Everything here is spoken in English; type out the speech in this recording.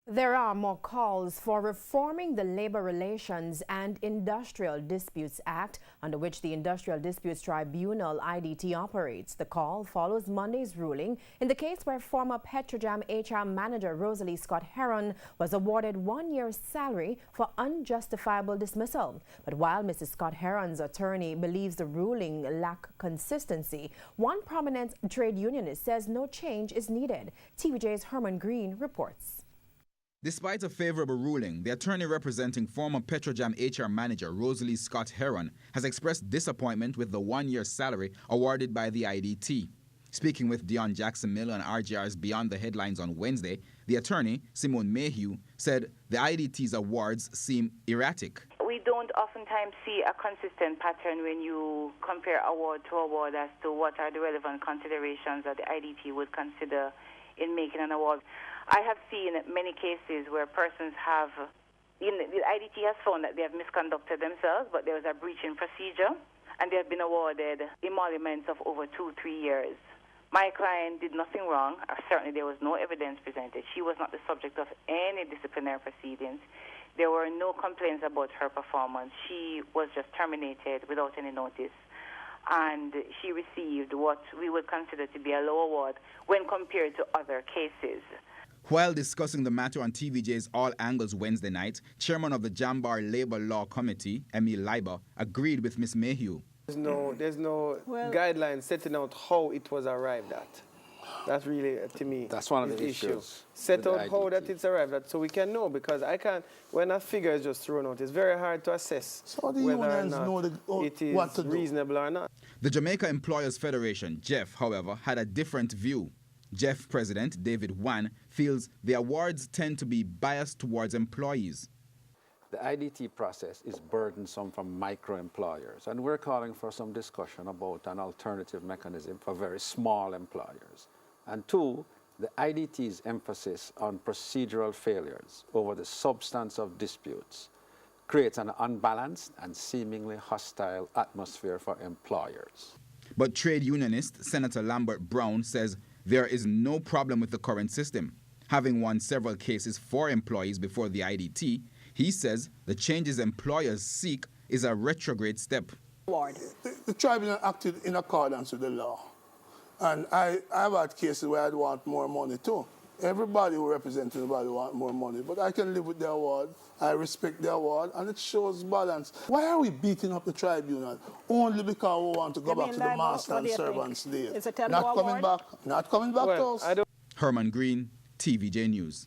There are more calls for reforming the Labor Relations and Industrial Disputes Act, under which the Industrial Disputes Tribunal IDT operates. The call follows Monday's ruling in the case where former Petrojam HR manager Rosalie Scott Heron was awarded 1 year's salary for unjustifiable dismissal. But while Mrs. Scott Heron's attorney believes the ruling lacked consistency, one prominent trade unionist says no change is needed. TVJ's Herman Green reports. Despite a favorable ruling, the attorney representing former Petrojam HR manager Rosalie Scott Heron has expressed disappointment with the 1 year salary awarded by the IDT. Speaking with Dion Jackson Miller on RGR's Beyond the Headlines on Wednesday, the attorney, Simone Mayhew, said the IDT's awards seem erratic. We don't oftentimes see a consistent pattern when you compare award to award as to what are the relevant considerations that the IDT would consider in making an award. I have seen many cases where persons have, the IDT has found that they have misconducted themselves, but there was a breach in procedure, and they have been awarded emoluments of over 2-3 years. My client did nothing wrong. Certainly there was no evidence presented. She was not the subject of any disciplinary proceedings. There were no complaints about her performance. She was just terminated without any notice. And she received what we would consider to be a low award when compared to other cases. While discussing the matter on TVJ's All Angles Wednesday night, chairman of the Jambar Labour Law Committee, Emil Leiber, agreed with Ms. Mayhew. There's no guidelines setting out how it was arrived at. That's really, to me, that's one of the issues. Set out how that it's arrived at so we can know, because I can't, when a figure is just thrown out, it's very hard to assess whether or not it is reasonable or not. The Jamaica Employers Federation, JEF, however, had a different view. JEF President David Wan feels the awards tend to be biased towards employees. The IDT process is burdensome for micro-employers, and we're calling for some discussion about an alternative mechanism for very small employers. And two, the IDT's emphasis on procedural failures over the substance of disputes creates an unbalanced and seemingly hostile atmosphere for employers. But trade unionist Senator Lambert Brown says there is no problem with the current system. Having won several cases for employees before the IDT, he says the changes employers seek is a retrograde step. The tribunal acted in accordance with the law. And I've had cases where I'd want more money too. Everybody who represents anybody want more money, but I can live with the award. I respect the award, and it shows balance. Why are we beating up the tribunal? Only because we want to go back to the master and servant's day. It's a terrible award. Not coming back to us. Herman Green, TVJ News.